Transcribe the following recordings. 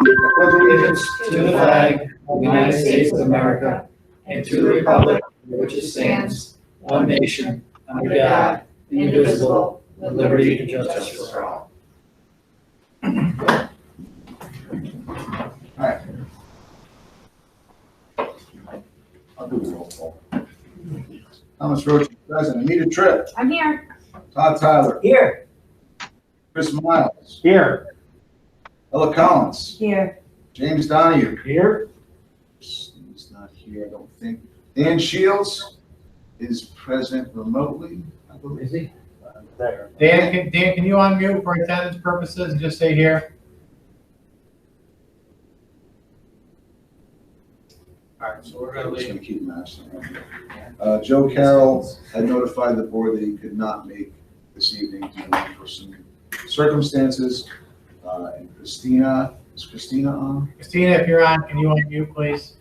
pledge allegiance to the flag of the United States of America and to the republic for which it stands, one nation, under God, indivisible, with liberty and justice for all. All right. I'll do the roll call. Thomas Roach, present. Anita Tripp. I'm here. Todd Tyler. Here. Chris Miles. Here. Ella Collins. Here. James Donahue. Here. He's not here, I don't think. Dan Shields is present remotely, I believe. Is he? There. Dan, can you unmute for attendance purposes and just say here? All right, so we're I'm gonna just leave. gonna keep matching. Joe Carroll had notified the board that he could not make this evening due to personal circumstances. And Christina, is Christina on? Christina, if you're on, can you unmute, please?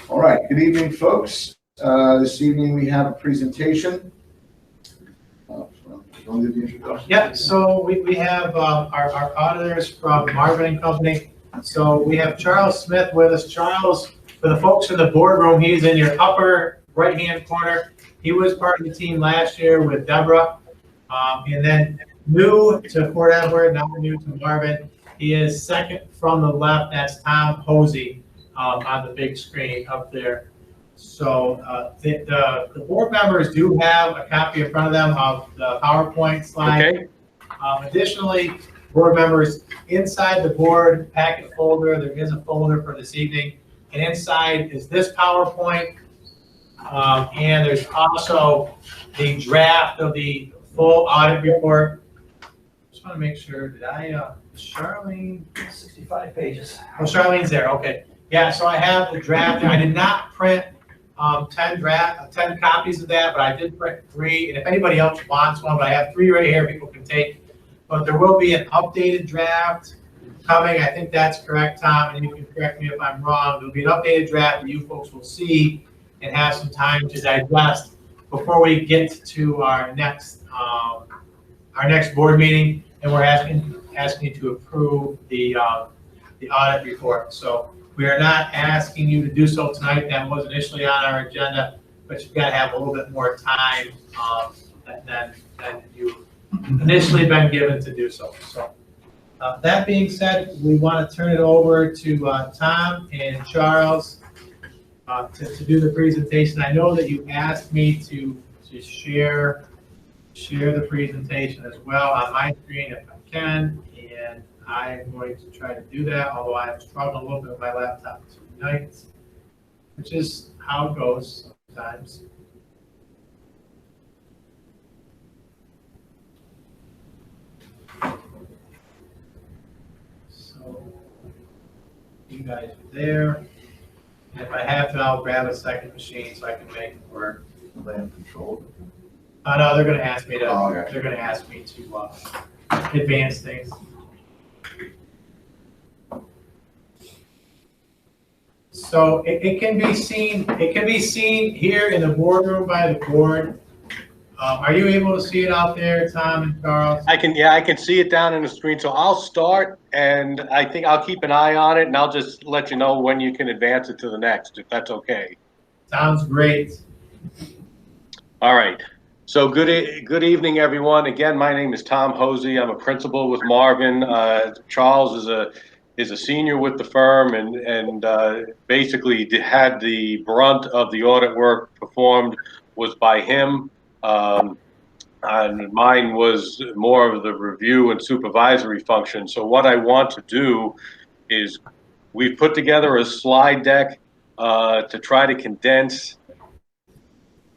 All right, good evening, folks. This evening we have a presentation. Don't do the introduction. Yep, so we have our auditors from Marvin and Company. So we have Charles Smith with us. Charles, for the folks in the boardroom, he's in your upper right-hand corner. He was part of the team last year with Deborah. And then new to Port Edward, now new to Marvin. He is second from the left, that's Tom Posey on the big screen up there. So the board members do have a copy in front of them of the PowerPoint slide. Okay. Additionally, board members, inside the board packet folder, there is a folder for this evening. And inside is this PowerPoint. And there's also the draft of the full audit report. Just want to make sure, did I, Charlene? 65 pages. Oh, Charlene's there, okay. Yeah, so I have the draft. I did not print 10 copies of that, but I did print 3. And if anybody else wants one, but I have 3 right here people can take. But there will be an updated draft coming. I think that's correct, Tom, and you can correct me if I'm wrong. There'll be an updated draft that you folks will see and have some time to digest before we get to our next board meeting. And we're asking you to approve the audit report. So we are not asking you to do so tonight. That was initially on our agenda, but you've got to have a little bit more time than you initially been given to do so. So that being said, we want to turn it over to Tom and Charles to do the presentation. I know that you asked me to share the presentation as well on my screen if I can, and I'm going to try to do that, although I'm struggling a little bit with my laptop tonight, which is how it goes sometimes. So you guys are there. And if I have to, I'll grab a second machine so I can make it work. They have control. No, they're going to ask me to. Oh, okay. They're going to ask me to advance things. So it can be seen. It can be seen here in the boardroom by the board. Are you able to see it out there, Tom and Charles? I can see it down in the screen. So I'll start, and I think I'll keep an eye on it, and I'll just let you know when you can advance it to the next, if that's okay. Sounds great. All right. So good evening, everyone. Again, my name is Tom Hosey. I'm a principal with Marvin. Charles is a senior with the firm, and basically had the brunt of the audit work performed was by him. And mine was more of the review and supervisory function. So what I want to do is we've put together a slide deck to try to condense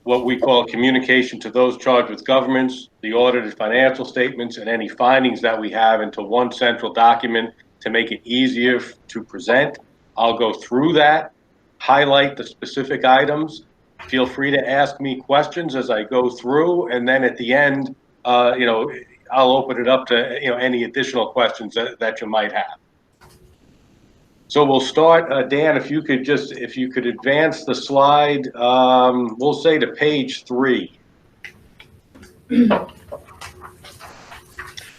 what we call communication to those charged with governments, the audited financial statements, and any findings that we have into one central document to make it easier to present. I'll go through that, highlight the specific items. Feel free to ask me questions as I go through, and then at the end, I'll open it up to any additional questions that you might have. So we'll start, Dan, if you could advance the slide, we'll say to page 3.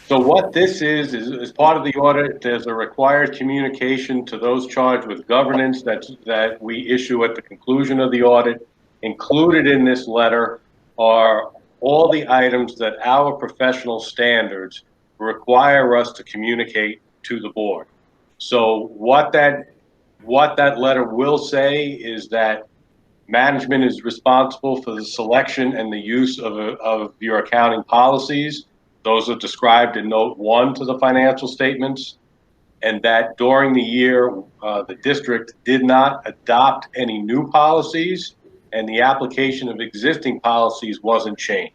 So what this is part of the audit, there's a required communication to those charged with governance that we issue at the conclusion of the audit. Included in this letter are all the items that our professional standards require us to communicate to the board. So what that letter will say is that management is responsible for the selection and the use of your accounting policies. Those are described in note 1 to the financial statements, and that during the year, the district did not adopt any new policies, and the application of existing policies wasn't changed.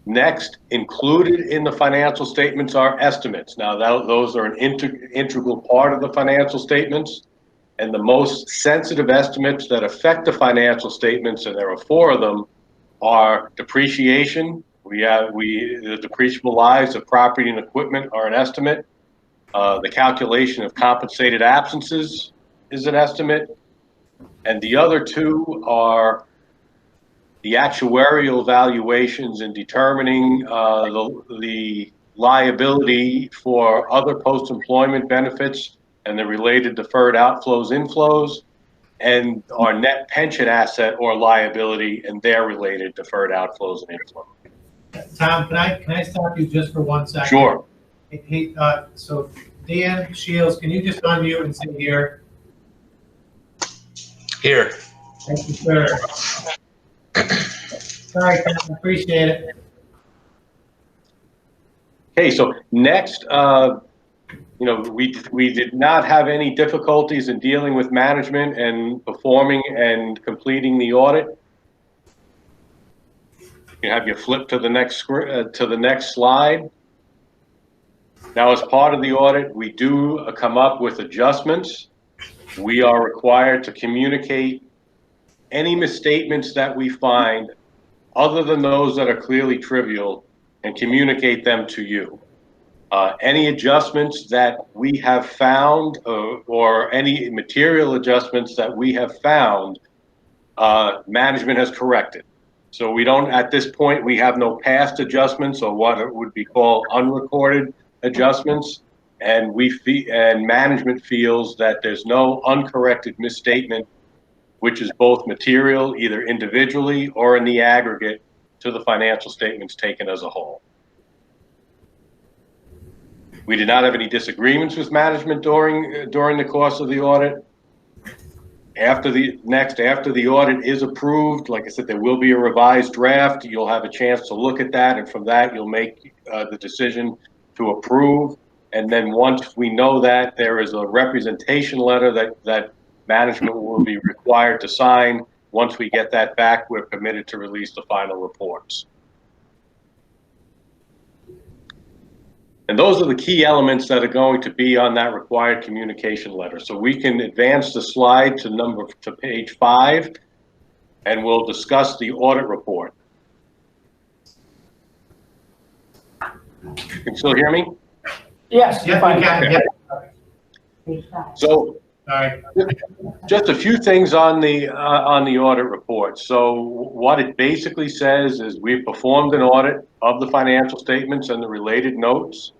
Next, included in the financial statements are estimates. Now, those are an integral part of the financial statements, and the most sensitive estimates that affect the financial statements, and there are 4 of them, are depreciation. The depreciable lives of property and equipment are an estimate. The calculation of compensated absences is an estimate. And the other 2 are the actuarial valuations in determining the liability for other post-employment benefits and the related deferred outflows, inflows, and our net pension asset or liability and their related deferred outflows and inflows. Tom, can I stop you just for 1 second? Sure. Hey, so Dan Shields, can you just unmute and say here? Here. Thank you, sir. Sorry, Tom, appreciate it. Okay, so next, we did not have any difficulties in dealing with management and performing and completing the audit. You have your flip to the next slide. Now, as part of the audit, we do come up with adjustments. We are required to communicate any misstatements that we find, other than those that are clearly trivial, and communicate them to you. Any adjustments that we have found or any material adjustments that we have found, management has corrected. So we don't, at this point, we have no past adjustments or what would be called unrecorded adjustments. And management feels that there's no uncorrected misstatement, which is both material, either individually or in the aggregate, to the financial statements taken as a whole. We did not have any disagreements with management during the course of the audit. After the audit is approved, like I said, there will be a revised draft. You'll have a chance to look at that, and from that, you'll make the decision to approve. And then once we know that, there is a representation letter that management will be required to sign. Once we get that back, we're permitted to release the final reports. And those are the key elements that are going to be on that required communication letter. So we can advance the slide to page 5, and we'll discuss the audit report. You can still hear me? Yes, Yep, fine. we can, yeah. So, Sorry. just a few things on the audit report. So what it basically says is we've performed an audit of the financial statements and the related notes,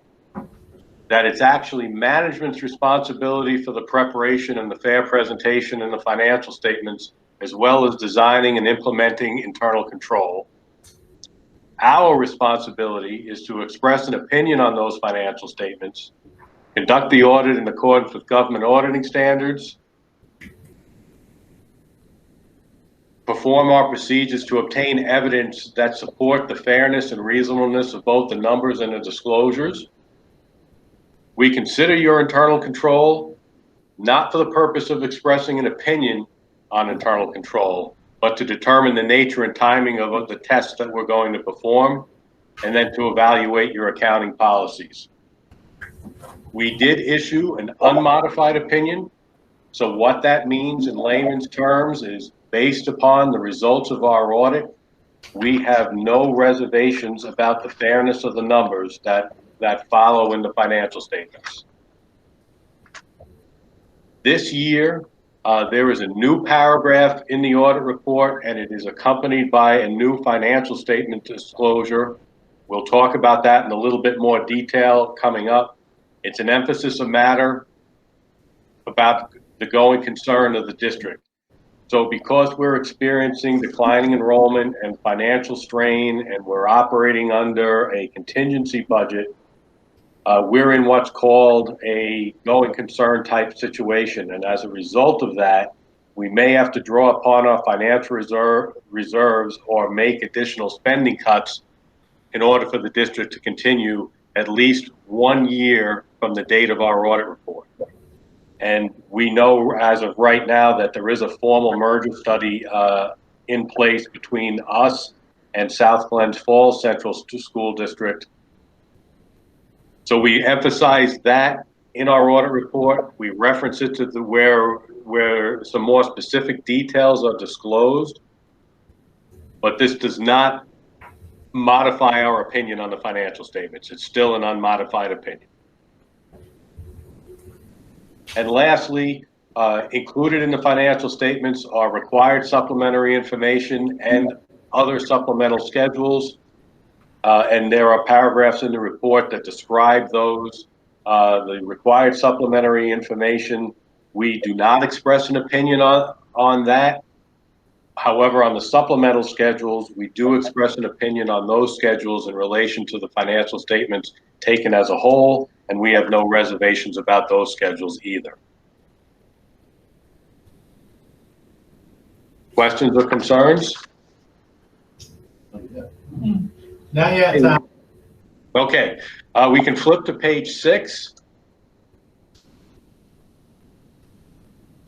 that it's actually management's responsibility for the preparation and the fair presentation in the financial statements, as well as designing and implementing internal control. Our responsibility is to express an opinion on those financial statements, conduct the audit in accordance with government auditing standards, perform our procedures to obtain evidence that support the fairness and reasonableness of both the numbers and the disclosures. We consider your internal control not for the purpose of expressing an opinion on internal control, but to determine the nature and timing of the tests that we're going to perform, and then to evaluate your accounting policies. We did issue an unmodified opinion. So what that means in layman's terms is, based upon the results of our audit, we have no reservations about the fairness of the numbers that follow in the financial statements. This year, there is a new paragraph in the audit report, and it is accompanied by a new financial statement disclosure. We'll talk about that in a little bit more detail coming up. It's an emphasis of matter about the going concern of the district. So because we're experiencing declining enrollment and financial strain, and we're operating under a contingency budget, we're in what's called a going concern type situation. And as a result of that, we may have to draw upon our financial reserves or make additional spending cuts in order for the district to continue at least 1 year from the date of our audit report. And we know as of right now that there is a formal merger study in place between us and South Glens Falls Central School District. So we emphasize that in our audit report. We reference it to where some more specific details are disclosed, but this does not modify our opinion on the financial statements. It's still an unmodified opinion. And lastly, included in the financial statements are required supplementary information and other supplemental schedules. And there are paragraphs in the report that describe those. The required supplementary information, we do not express an opinion on that. However, on the supplemental schedules, we do express an opinion on those schedules in relation to the financial statements taken as a whole, and we have no reservations about those schedules either. Questions or concerns? Not yet, Tom. Okay, we can flip to page 6.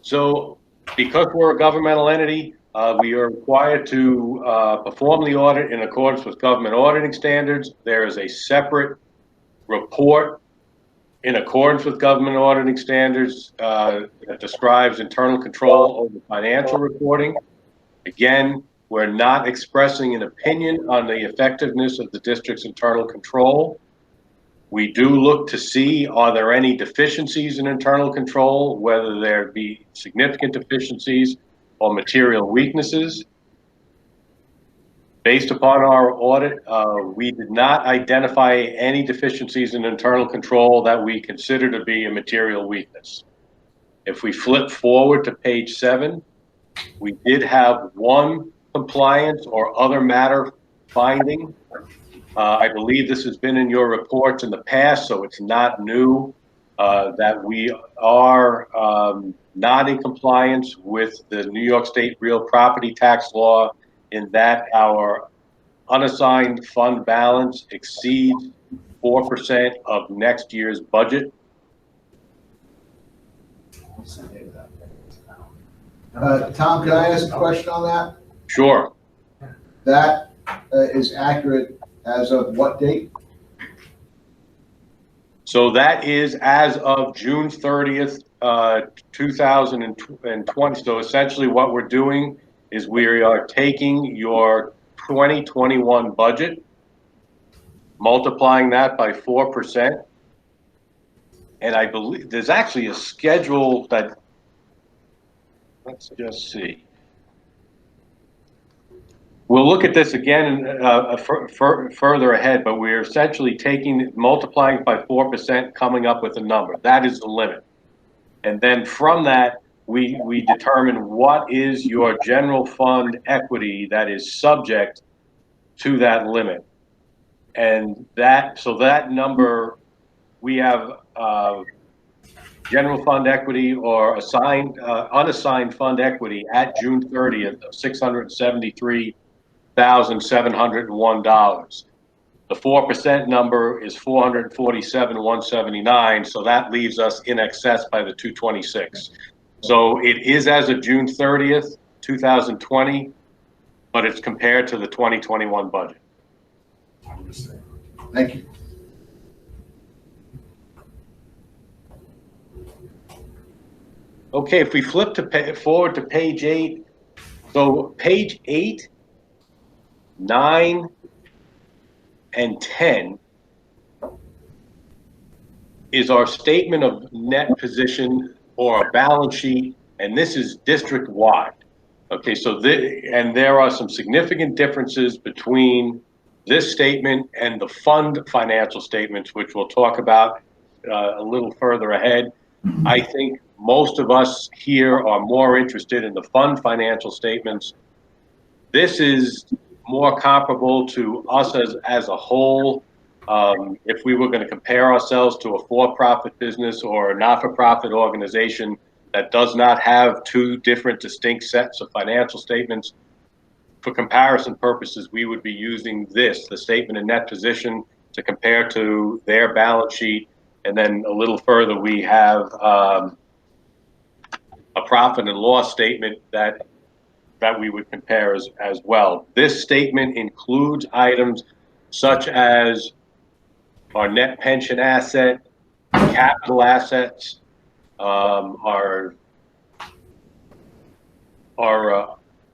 So because we're a governmental entity, we are required to perform the audit in accordance with government auditing standards. There is a separate report in accordance with government auditing standards that describes internal control over financial reporting. Again, we're not expressing an opinion on the effectiveness of the district's internal control. We do look to see, are there any deficiencies in internal control, whether there be significant deficiencies or material weaknesses. Based upon our audit, we did not identify any deficiencies in internal control that we consider to be a material weakness. If we flip forward to page 7, we did have one compliance or other matter finding. I believe this has been in your reports in the past, so it's not new, that we are not in compliance with the New York State real property tax law, in that our unassigned fund balance exceeds 4% of next year's budget. Tom, can I ask a question on that? Sure. That is accurate as of what date? So that is as of June 30th, 2020. So essentially what we're doing is we are taking your 2021 budget, multiplying that by 4%. And I believe there's actually a schedule that, let's just see. We'll look at this again further ahead, but we're essentially multiplying by 4%, coming up with a number. That is the limit. And then from that, we determine what is your general fund equity that is subject to that limit. And so that number, we have general fund equity or unassigned fund equity at June 30th of $673,701. The 4% number is $447,179, so that leaves us in excess by the 226. So it is as of June 30th, 2020, but it's compared to the 2021 budget. Thank you. Okay, if we flip forward to page 8, so page 8, 9, and 10 is our statement of net position or a balance sheet, and this is district-wide. Okay, so and there are some significant differences between this statement and the fund financial statements, which we'll talk about a little further ahead. I think most of us here are more interested in the fund financial statements. This is more comparable to us as a whole. If we were going to compare ourselves to a for-profit business or a not-for-profit organization that does not have two different distinct sets of financial statements, for comparison purposes, we would be using this, the statement of net position, to compare to their balance sheet. And then a little further, we have a profit and loss statement that we would compare as well. This statement includes items such as our net pension asset, capital assets, our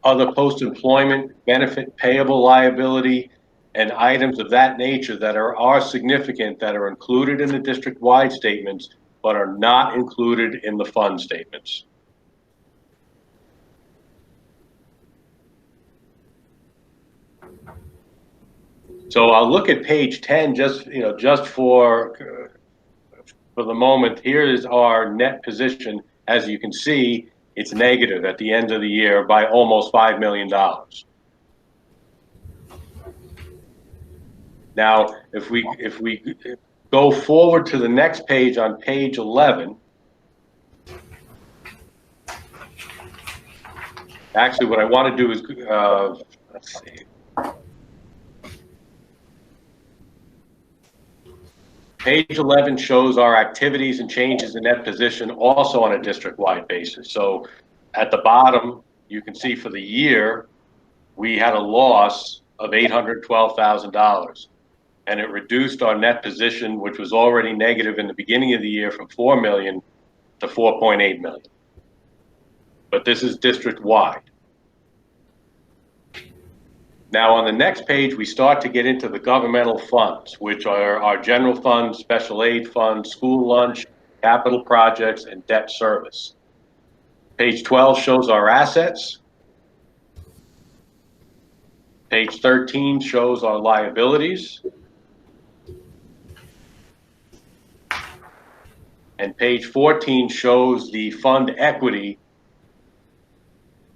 other post-employment benefit payable liability, and items of that nature that are significant, that are included in the district-wide statements, but are not included in the fund statements. So I'll look at page 10 just for the moment. Here is our net position. As you can see, it's negative at the end of the year by almost $5 million. Now, if we go forward to the next page on page 11, actually what I want to do is, let's see. Page 11 shows our activities and changes in net position also on a district-wide basis. So at the bottom, you can see for the year, we had a loss of $812,000. And it reduced our net position, which was already negative in the beginning of the year, from $4 million to $4.8 million. But this is district-wide. Now on the next page, we start to get into the governmental funds, which are our general fund, special aid fund, school lunch, capital projects, and debt service. Page 12 shows our assets. Page 13 shows our liabilities. And page 14 shows the fund equity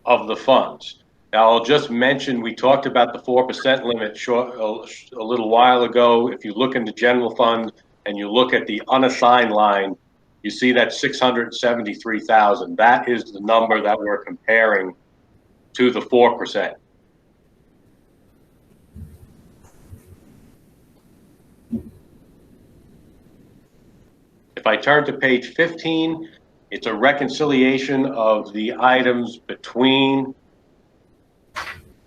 of the funds. Now, I'll just mention, we talked about the 4% limit a little while ago. If you look in the general fund and you look at the unassigned line, you see that $673,000. That is the number that we're comparing to the 4%. If I turn to page 15, it's a reconciliation of the items between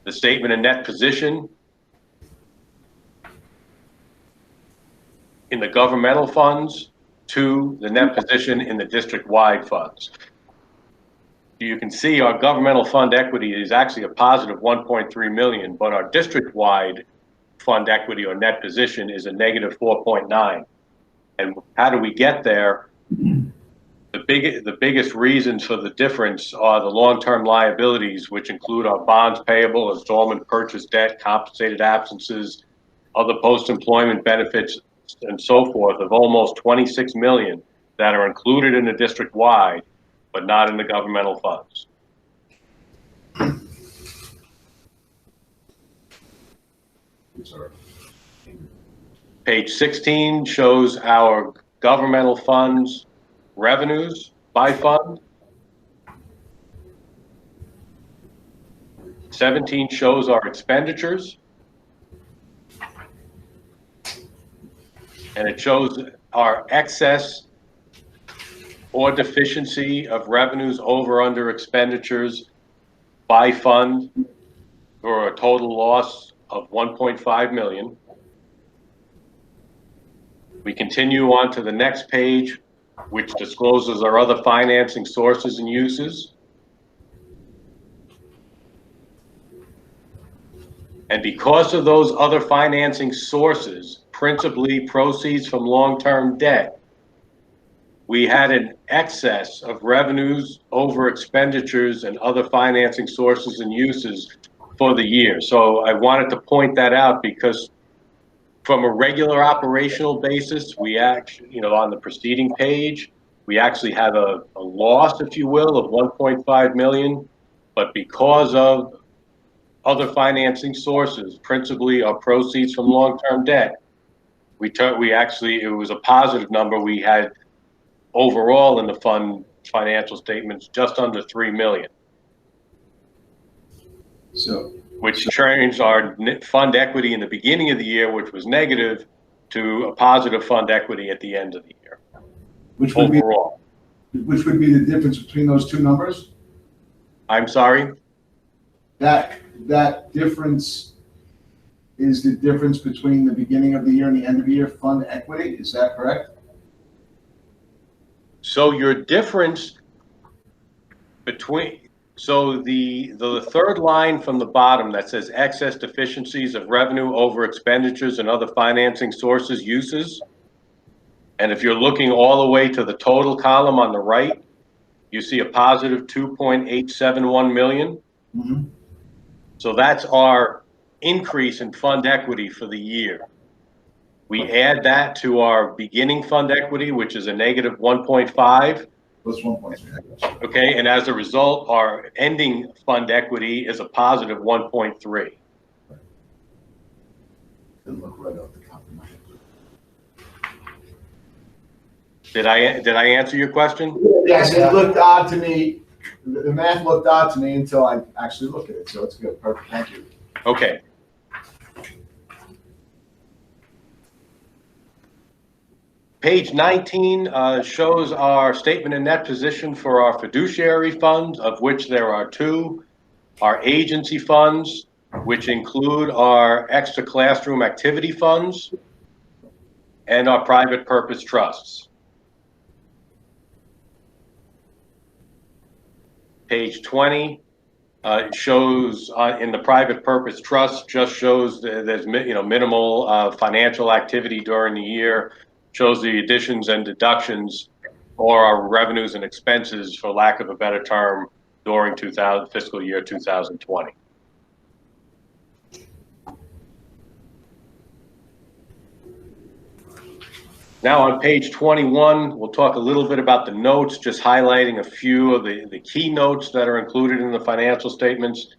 the statement of net position in the governmental funds to the net position in the district-wide funds. You can see our governmental fund equity is actually a positive 1.3 million, but our district-wide fund equity or net position is a negative 4.9. And how do we get there? The biggest reasons for the difference are the long-term liabilities, which include our bonds payable, installment purchase debt, compensated absences, other post-employment benefits, and so forth, of almost 26 million that are included in the district-wide, but not in the governmental funds. Sorry. Page 16 shows our governmental funds revenues by fund. 17 shows our expenditures. And it shows our excess or deficiency of revenues over under expenditures by fund for a total loss of 1.5 million. We continue on to the next page, which discloses our other financing sources and uses. And because of those other financing sources, principally proceeds from long-term debt, we had an excess of revenues over expenditures and other financing sources and uses for the year. So I wanted to point that out because from a regular operational basis, we actually, on the preceding page, we actually had a loss, if you will, of 1.5 million. But because of other financing sources, principally our proceeds from long-term debt, it was a positive number. We had overall in the fund financial statements just under 3 million. So, which changed our fund equity in the beginning of the year, which was negative, to a positive fund equity at the end of the year. which would Overall. which would be the difference between those two numbers? I'm sorry? That difference is the difference between the beginning of the year and the end of the year fund equity, is that correct? So your difference so the third line from the bottom that says excess deficiencies of revenue over expenditures and other financing sources uses, and if you're looking all the way to the total column on the right, you see a positive 2.871 million. Mm-hmm. So that's our increase in fund equity for the year. We add that to our beginning fund equity, which is a negative 1.5. Plus 1.3. Okay, and as a result, our ending fund equity is a positive 1.3. Didn't look right off the top of my head. Did I answer your question? Yes, it looked odd to me. The math looked odd to me until I actually looked at it, so it's good. Perfect, thank you. Okay. Page 19 shows our statement of net position for our fiduciary funds, of which there are two. Our agency funds, which include our extra classroom activity funds, and our private purpose trusts. Page 20 shows in the private purpose trust just shows that there's minimal financial activity during the year. Shows the additions and deductions or our revenues and expenses, for lack of a better term, during fiscal year 2020. Now on page 21, we'll talk a little bit about the notes, just highlighting a few of the key notes that are included in the financial statements.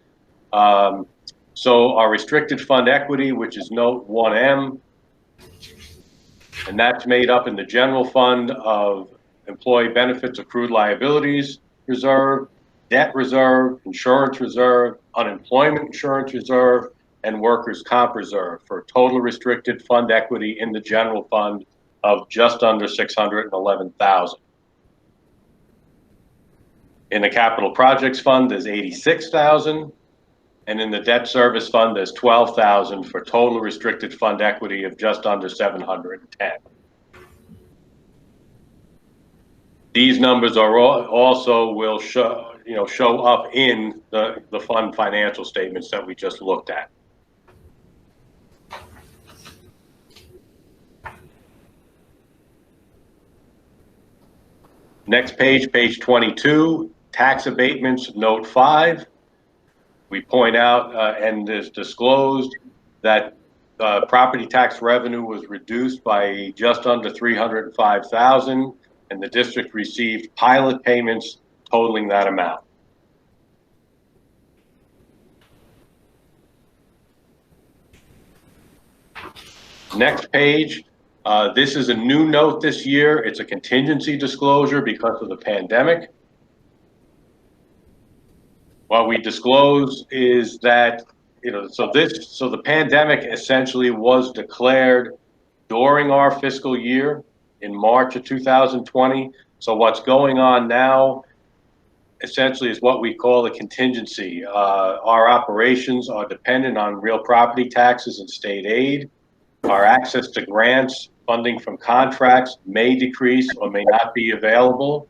So our restricted fund equity, which is note 1M, and that's made up in the general fund of employee benefits, accrued liabilities reserve, debt reserve, insurance reserve, unemployment insurance reserve, and workers' comp reserve, for a total restricted fund equity in the general fund of just under 611,000. In the capital projects fund, there's 86,000, and in the debt service fund, there's 12,000 for total restricted fund equity of just under 710. These numbers are also will show up in the fund financial statements that we just looked at. Next page, page 22, tax abatements, note 5. We point out and is disclosed that property tax revenue was reduced by just under 305,000, and the district received pilot payments totaling that amount. Next page. This is a new note this year. It's a contingency disclosure because of the pandemic. What we disclose is that, so the pandemic essentially was declared during our fiscal year in March of 2020. So what's going on now essentially is what we call a contingency. Our operations are dependent on real property taxes and state aid. Our access to grants, funding from contracts may decrease or may not be available.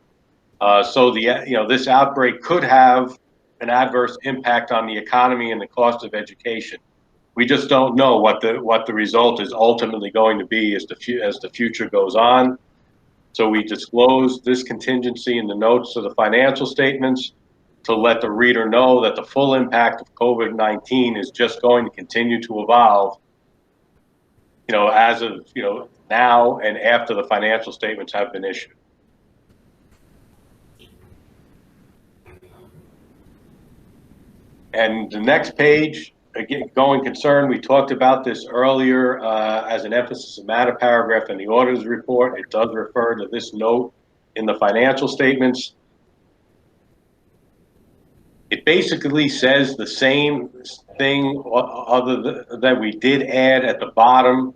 So this outbreak could have an adverse impact on the economy and the cost of education. We just don't know what the result is ultimately going to be as the future goes on. So we disclose this contingency in the notes to the financial statements to let the reader know that the full impact of COVID-19 is just going to continue to evolve, as of, now and after the financial statements have been issued. And the next page, again, going concern, we talked about this earlier as an emphasis of matter paragraph in the auditor's report. It does refer to this note in the financial statements. It basically says the same thing other that we did add at the bottom.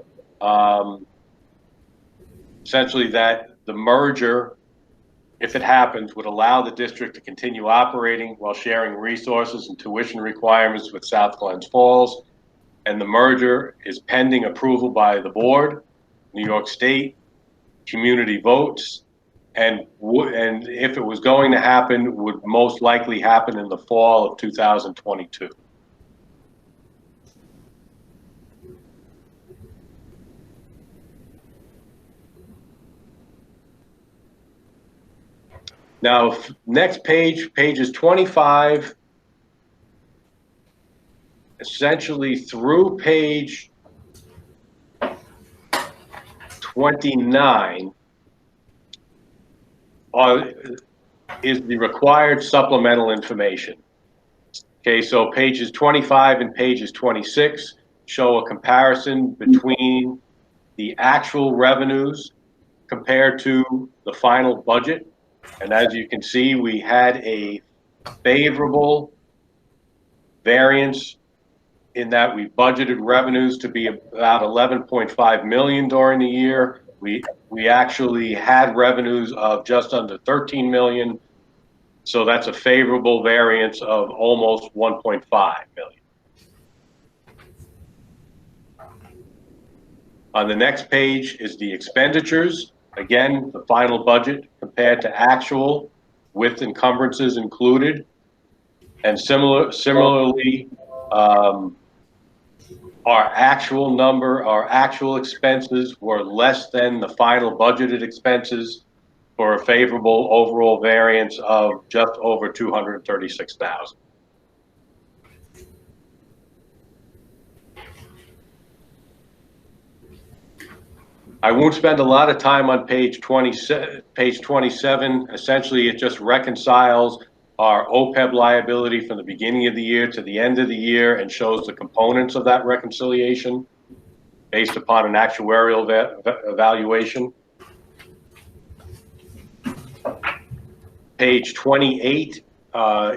Essentially that the merger, if it happens, would allow the district to continue operating while sharing resources and tuition requirements with South Glens Falls. And the merger is pending approval by the board, New York State, community votes, and if it was going to happen, would most likely happen in the fall of 2022. Now, next page, pages 25, essentially through page 29, is the required supplemental information. Okay, so pages 25 and pages 26 show a comparison between the actual revenues compared to the final budget. And as you can see, we had a favorable variance in that we budgeted revenues to be about 11.5 million during the year. We actually had revenues of just under 13 million. So that's a favorable variance of almost 1.5 million. On the next page is the expenditures. Again, the final budget compared to actual with encumbrances included. And similarly, our actual expenses were less than the final budgeted expenses for a favorable overall variance of just over 236,000. I won't spend a lot of time on page 27. Essentially, it just reconciles our OPEB liability from the beginning of the year to the end of the year and shows the components of that reconciliation based upon an actuarial evaluation. Page 28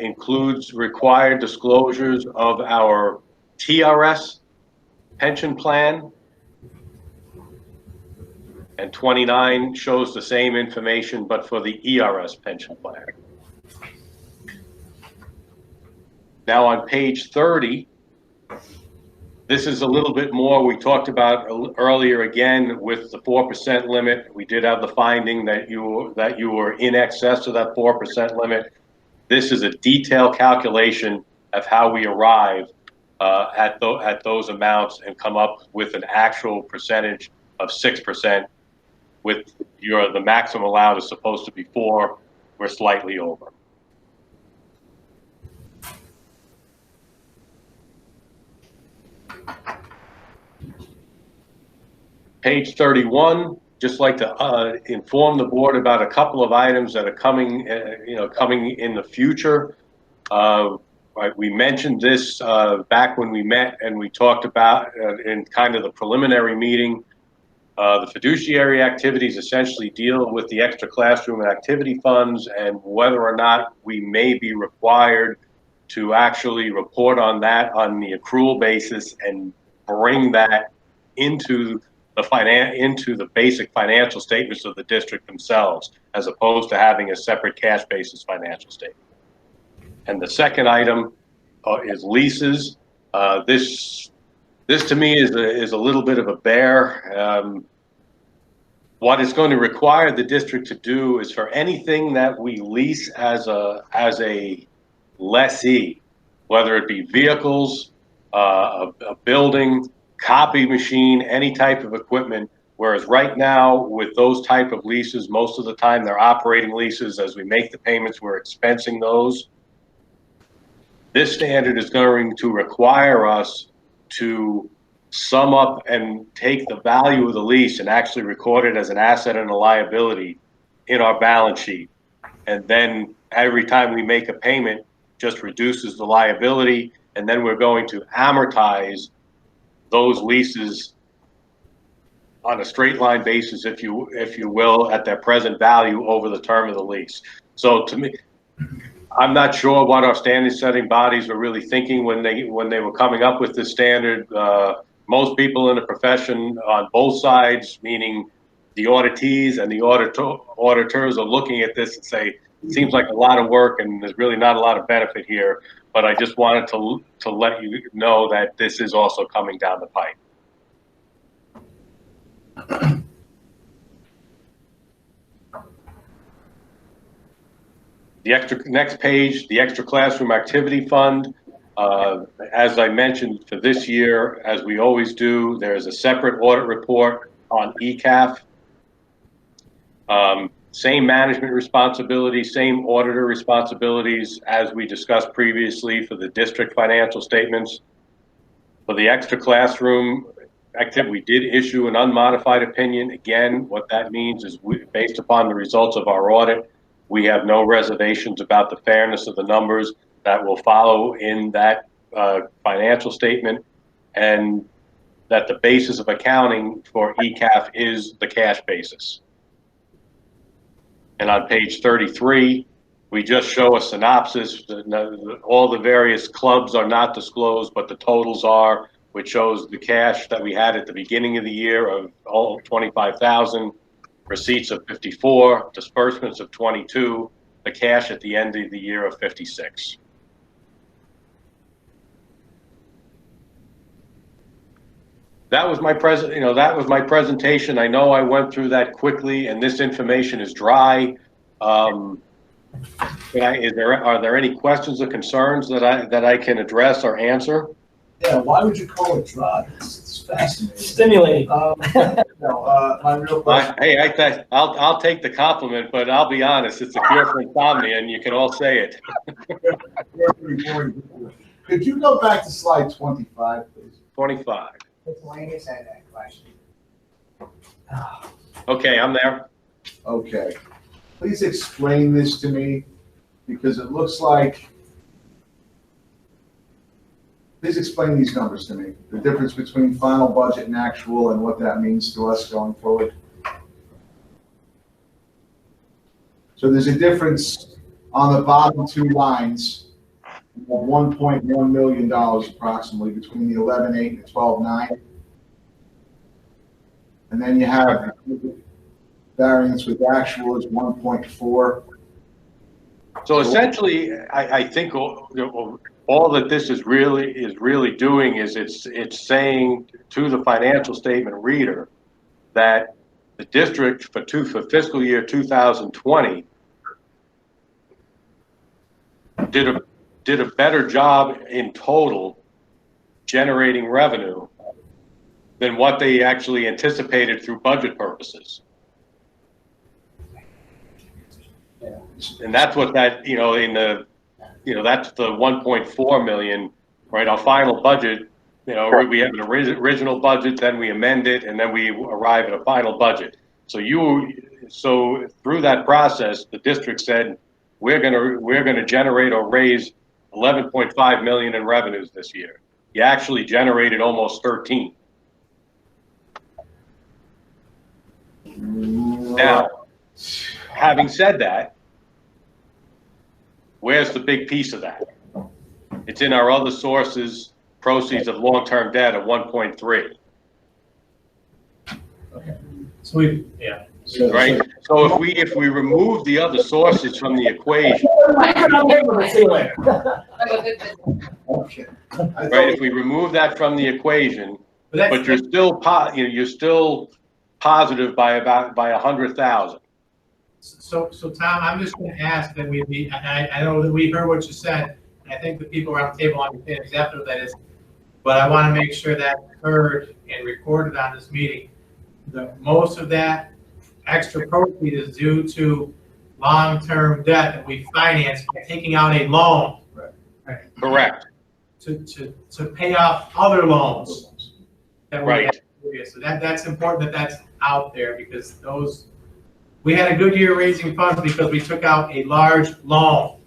includes required disclosures of our TRS pension plan. And 29 shows the same information, but for the ERS pension plan. Now on page 30, this is a little bit more we talked about earlier again with the 4% limit. We did have the finding that you were in excess of that 4% limit. This is a detailed calculation of how we arrive at those amounts and come up with an actual percentage of 6%. With the maximum allowed is supposed to be 4, we're slightly over. Page 31, just like to inform the board about a couple of items that are coming, coming in the future. Right, we mentioned this back when we met and we talked about in kind of the preliminary meeting. The fiduciary activities essentially deal with the extra classroom and activity funds and whether or not we may be required to actually report on that on the accrual basis and bring that into the basic financial statements of the district themselves, as opposed to having a separate cash basis financial statement. And the second item is leases. This to me is a little bit of a bear. What it's going to require the district to do is for anything that we lease as a lessee, whether it be vehicles, a building, copy machine, any type of equipment, Whereas right now, with those type of leases, most of the time they're operating leases. As we make the payments, we're expensing those. This standard is going to require us to sum up and take the value of the lease and actually record it as an asset and a liability in our balance sheet. And then every time we make a payment, just reduces the liability. And then we're going to amortize those leases on a straight line basis, if you will, at their present value over the term of the lease. So to me, I'm not sure what our standard setting bodies were really thinking when they were coming up with this standard. Most people in the profession on both sides, meaning the auditees and the auditors, are looking at this and say, it seems like a lot of work and there's really not a lot of benefit here. But I just wanted to let you know that this is also coming down the pipe. Next page, the extra classroom activity fund. As I mentioned, for this year, as we always do, there's a separate audit report on ECAF. Same management responsibility, same auditor responsibilities as we discussed previously for the district financial statements. For the extra classroom activity, we did issue an unmodified opinion. Again, what that means is based upon the results of our audit, we have no reservations about the fairness of the numbers that will follow in that financial statement, and that the basis of accounting for ECAF is the cash basis. And on page 33, we just show a synopsis. All the various clubs are not disclosed, but the totals are, which shows the cash that we had at the beginning of the year of all 25,000, receipts of 54, disbursements of 22, the cash at the end of the year of 56. That was my presentation. I know I went through that quickly, and this information is dry. Are there any questions or concerns that I can address or answer? Yeah, why would you call it dry? It's fascinating. Stimulating. My real question. Hey, I'll take the compliment, but I'll be honest, it's a cure for insomnia, and you can all say it. Could you go back to slide 25, please? 25. Miscellaneous had that question. Okay, I'm there. Okay. Please explain this to me, because it looks like, please explain these numbers to me. The difference between final budget and actual, and what that means to us going forward. So there's a difference on the bottom two lines of $1.1 million approximately between the 11.8 and the 12.9. And then you have variance with actual is 1.4. So essentially, I think all that this is really doing is it's saying to the financial statement reader that the district for fiscal year 2020 did a better job in total generating revenue than what they actually anticipated through budget purposes. And that's what that, that's the 1.4 million, right? Our final budget, we have an original budget, then we amend it, and then we arrive at a final budget. So through that process, the district said, we're gonna generate or raise 11.5 million in revenues this year. You actually generated almost 13. Now, having said that, where's the big piece of that? It's in our other sources, proceeds of long-term debt of 1.3. Okay. So Right. So if we remove the other sources from the equation, Okay. right? If we remove that from the equation, but you're still positive by 100,000. So Tom, I'm just going to ask that I know that we heard what you said, and I think the people around the table understand exactly what that is, but I want to make sure that's heard and recorded on this meeting. most of that extra proceed is due to long-term debt that we finance by taking out a loan Correct, to pay off other loans that we right. have. So that's important that that's out there, because we had a good year raising funds because we took out a large loan.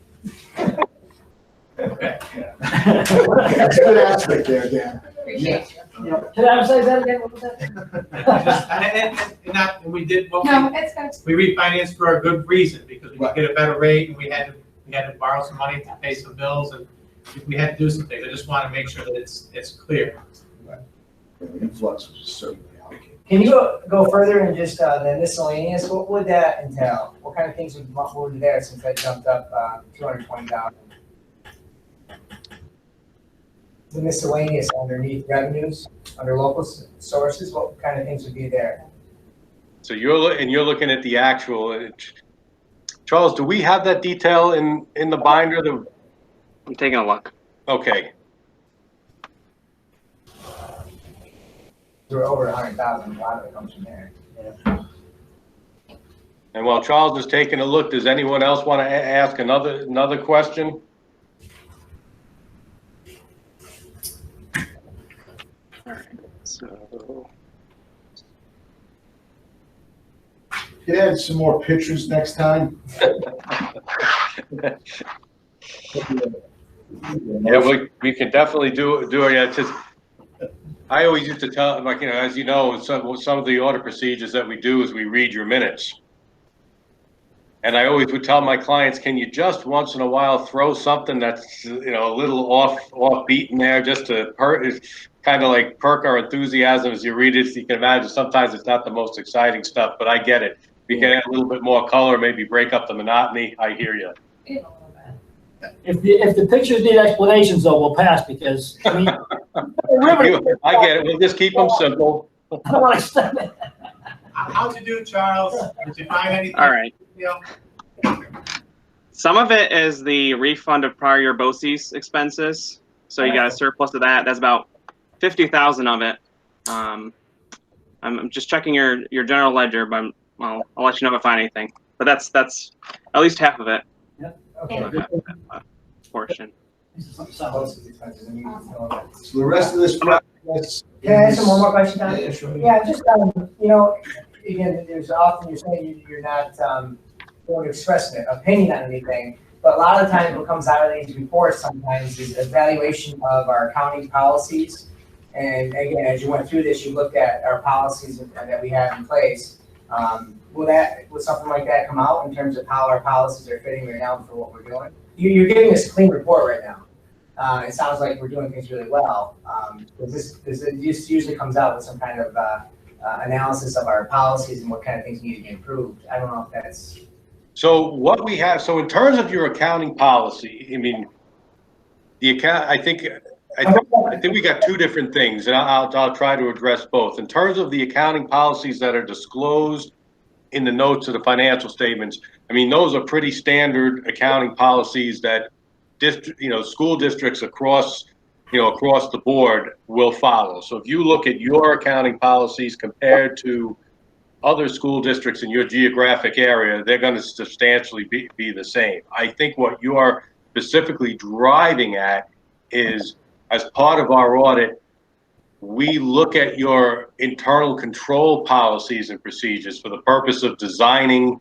Okay. That's a good aspect there, Dan. Appreciate you. Can I emphasize that again? What was that? And we did what No, it's good. we refinanced for a good reason, because we could get a better rate, and we had to borrow some money to pay some bills, and we had to do some things. I just want to make sure that it's clear. The influx was certainly allocated. Can you go further and just the miscellaneous, what would that entail? What kind of things would be there, since that jumped up 220,000? The miscellaneous underneath revenues, under local sources, what kind of things would be there? So you're looking at the actual, Charles, do we have that detail in the binder? I'm taking a look. Okay, We're over 100,000, a lot of it comes from there. and while Charles is taking a look, does anyone else want to ask another question? So You can add some more pictures next time. Yeah, we can definitely do it. Yeah, it's just, I always used to tell, like, as you know, some of the audit procedures that we do is we read your minutes. And I always would tell my clients, can you just once in a while throw something that's, a little offbeat in there, just to kind of like perk our enthusiasm as you read it. So you can imagine sometimes it's not the most exciting stuff, but I get it. We can add a little bit more color, maybe break up the monotony. I hear you. If the pictures need explanations, though, we'll pass, because, I mean. I get it. We'll just keep them simple. I don't want to extend it. How'd you do, Charles? Did you find anything? all right. Yeah. Some of it is the refund of prior year BOCES expenses. So you got a surplus of that. That's about 50,000 of it. I'm just checking your general ledger, but I'll let you know if I find anything. But that's at least half of it. Okay. Portion. So the rest of this process. Can I ask one more question, Don? Yeah, sure. Yeah, just, again, there's often you're saying you're not going to express an opinion on anything, but a lot of times what comes out of these reports sometimes is evaluation of our accounting policies. And again, as you went through this, you looked at our policies that we have in place. Will something like that come out in terms of how our policies are fitting right now for what we're doing? You're giving us a clean report right now. It sounds like we're doing things really well. This usually comes out with some kind of analysis of our policies and what kind of things need to be improved. I don't know if that's. So what we have, so in terms of your accounting policy, I mean, I think we got two different things, and I'll try to address both. In terms of the accounting policies that are disclosed in the notes of the financial statements, I mean, those are pretty standard accounting policies that school districts across the board will follow. So if you look at your accounting policies compared to other school districts in your geographic area, they're going to substantially be the same. I think what you are specifically driving at is, as part of our audit, we look at your internal control policies and procedures for the purpose of designing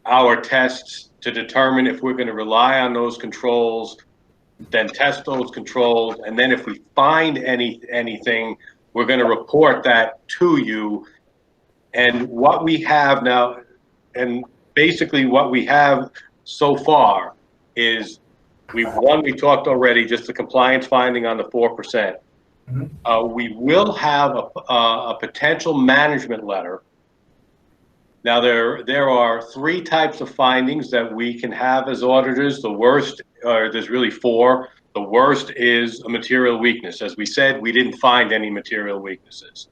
our tests to determine if we're going to rely on those controls, then test those controls, and then if we find anything, we're going to report that to you. And what we have now, and basically what we have so far is we talked already, just the compliance finding on the 4%. We will have a potential management letter. Now, there are three types of findings that we can have as auditors. The worst, or there's really four. The worst is a material weakness. As we said, we didn't find any material weaknesses.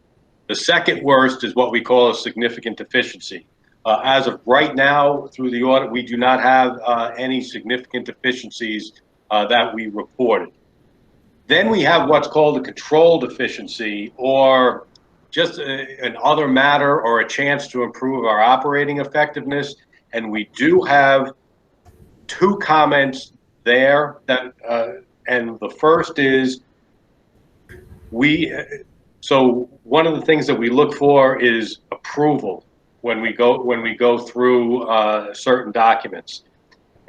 The second worst is what we call a significant deficiency. As of right now, through the audit, we do not have any significant deficiencies that we reported. Then we have what's called a control deficiency, or just an other matter or a chance to improve our operating effectiveness. And we do have 2 comments there that, and the first is so one of the things that we look for is approval when we go through certain documents.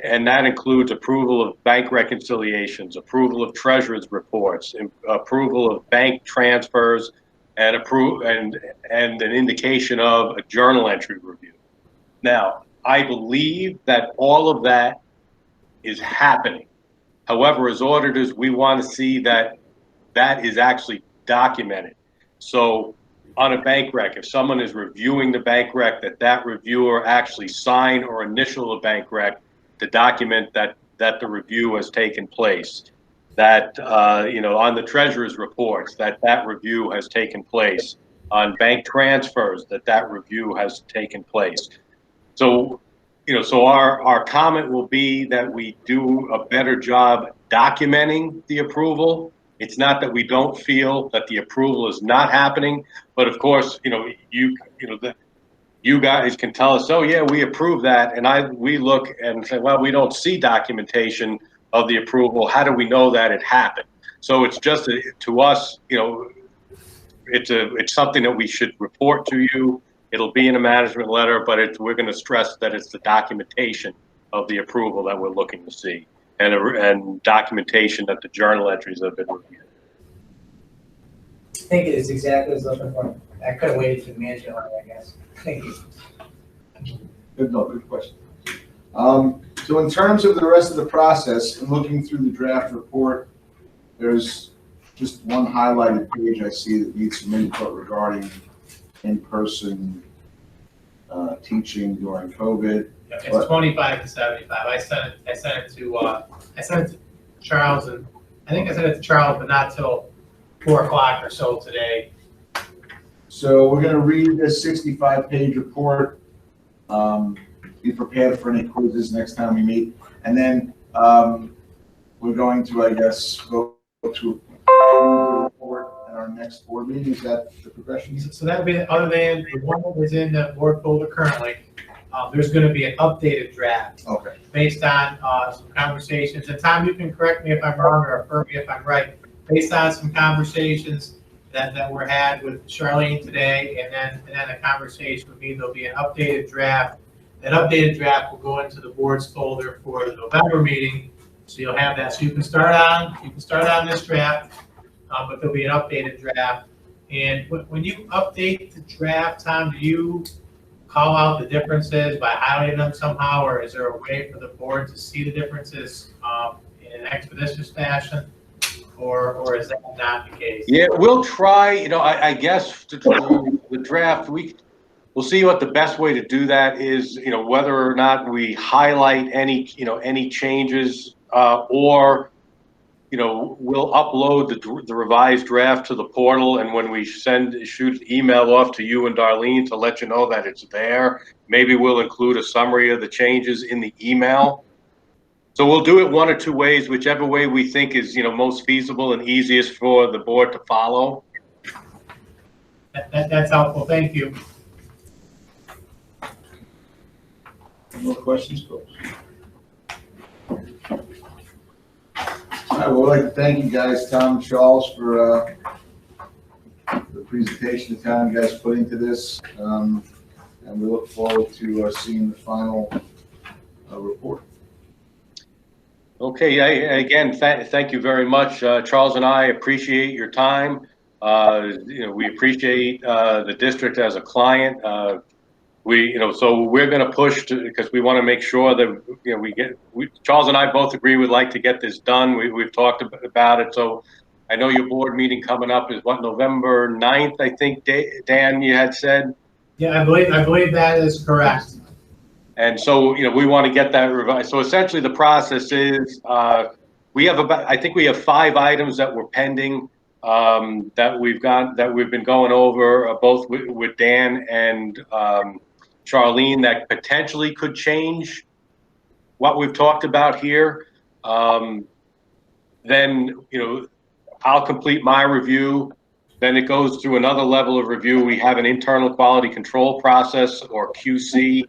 And that includes approval of bank reconciliations, approval of treasurer's reports, approval of bank transfers, and an indication of a journal entry review. Now, I believe that all of that is happening. However, as auditors, we want to see that that is actually documented. So on a bank rec, if someone is reviewing the bank rec, that reviewer actually sign or initial a bank rec to document that the review has taken place. That, on the treasurer's reports, that review has taken place. On bank transfers, that review has taken place. So, so our comment will be that we do a better job documenting the approval. It's not that we don't feel that the approval is not happening, but of course, you guys can tell us, oh yeah, we approve that, and we look and say, well, we don't see documentation of the approval. How do we know that it happened? So it's just to us, it's something that we should report to you. It'll be in a management letter, but we're going to stress that it's the documentation of the approval that we're looking to see, and documentation that the journal entries have been reviewed. I think it is exactly what I was looking for. I could have waited for the management letter, I guess. Thank you. Good question. So in terms of the rest of the process, and looking through the draft report, there's just one highlighted page I see that needs some input regarding in-person teaching during COVID. Yeah, it's 25 to 75. I sent it to Charles, and I think I sent it to Charles, but not till 4 o'clock or so today. So we're going to read this 65-page report. Be prepared for any quizzes next time we meet, and then we're going to, I guess, go to the report at our next board meeting. Is that the progression? So that would be, other than the one that is in the board folder currently, there's going to be an updated draft. Okay. Based on some conversations. And Tom, you can correct me if I'm wrong or affirm me if I'm right. Based on some conversations that were had with Charlene today, and then a conversation with me, there'll be an updated draft. That updated draft will go into the board's folder for the November meeting. So you'll have that. So you can start on this draft, but there'll be an updated draft. And when you update the draft, Tom, do you call out the differences by highlighting them somehow, or is there a way for the board to see the differences in an expeditious fashion, or is that not the case? Yeah, we'll try. I guess to the draft, we'll see what the best way to do that is. Whether or not we highlight any changes, or we'll upload the revised draft to the portal, and when we shoot an email off to you and Darlene to let you know that it's there, maybe we'll include a summary of the changes in the email. So we'll do it one or two ways, whichever way we think is most feasible and easiest for the board to follow. That's helpful. Thank you. Any more questions, folks? All right, well, I'd like to thank you guys, Tom and Charles, for the presentation the time you guys put into this. And we look forward to seeing the final report. Okay, again, thank you very much. Charles and I appreciate your time. We appreciate the district as a client. So we're going to push because we want to make sure that Charles and I both agree we'd like to get this done. We've talked about it. So I know your board meeting coming up is November 9th, I think, Dan, you had said? Yeah, I believe that is correct. And so, we want to get that revised. So essentially the process is, I think we have 5 items that were pending, that we've been going over, both with Dan and Charlene, that potentially could change what we've talked about here. Then, I'll complete my review. Then it goes through another level of review. We have an internal quality control process, or QC.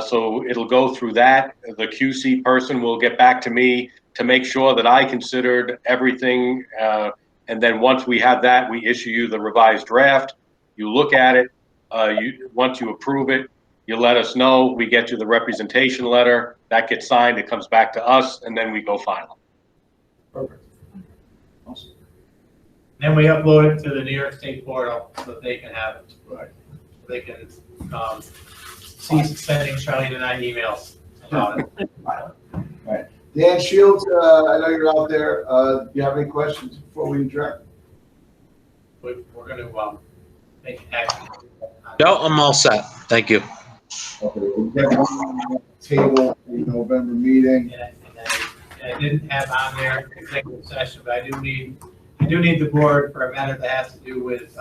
So it'll go through that. The QC person will get back to me to make sure that I considered everything. And then once we have that, we issue you the revised draft. You look at it. Once you approve it, you let us know. We get you the representation letter. That gets signed. It comes back to us, and then we go final. Perfect. Awesome. Then we upload it to the New York State portal so that they can have it. Right. They can cease sending Charlie and I emails about it. Dan Shields, I know you're out there. Do you have any questions before we adjourn? We're going to make action. No, I'm all set. Thank you. Okay, we'll get one table for the November meeting. And I didn't have on there executive session, but I do need the board for a matter that has to do with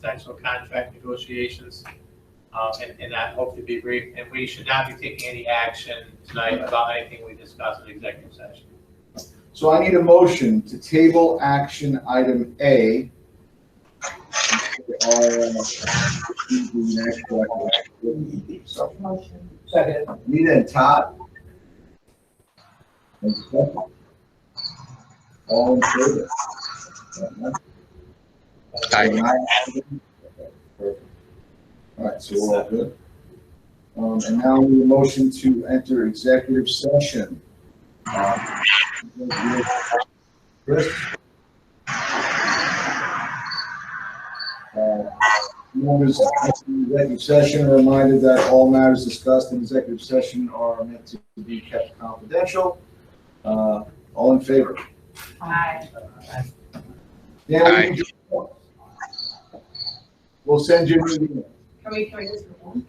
potential contract negotiations. And I hope to be brief, and we should not be taking any action tonight about anything we discuss in executive session. So I need a motion to table action item A. Second. Nita and Todd. All in favor? Aye. All right, so we're all good. And now we need a motion to enter executive session. Chris? Members of the executive session are reminded that all matters discussed in executive session are meant to be kept confidential. All in favor? Aye. Yeah, Aye. we'll send you an email. Can we just?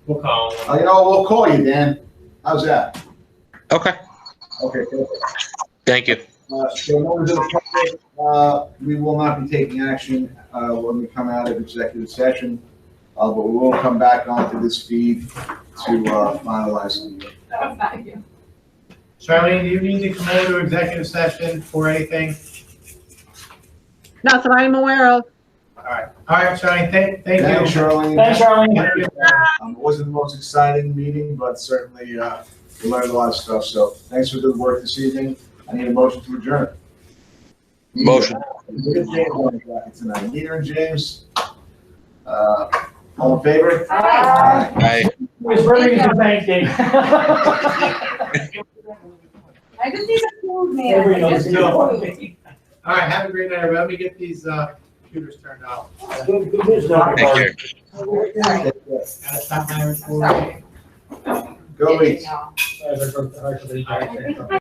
We'll call. You know, we'll call you, Dan. How's that? Okay. Okay, perfect. Thank you. So members of the public, we will not be taking action when we come out of executive session, but we will come back onto this feed to finalize the That was not you. Charlene, do you need to come into executive session for anything? Not that I'm aware of. All right, Charlene, thank Thanks, you. Charlene. Thanks, Charlene. It wasn't the most exciting meeting, but certainly we learned a lot of stuff. So thanks for the good work this evening. I need a motion to adjourn. Motion. Tonight. Nita and James, all in favor? Aye. Aye. It's really good, thank you. I just need a food, man. Everybody I knows just it's need good. food. All right, have a great night, everybody. Let me get these computers turned off. Good news, Dr. Take care. Gotta stop my recording. Sorry. Go Leafs. No. Barton.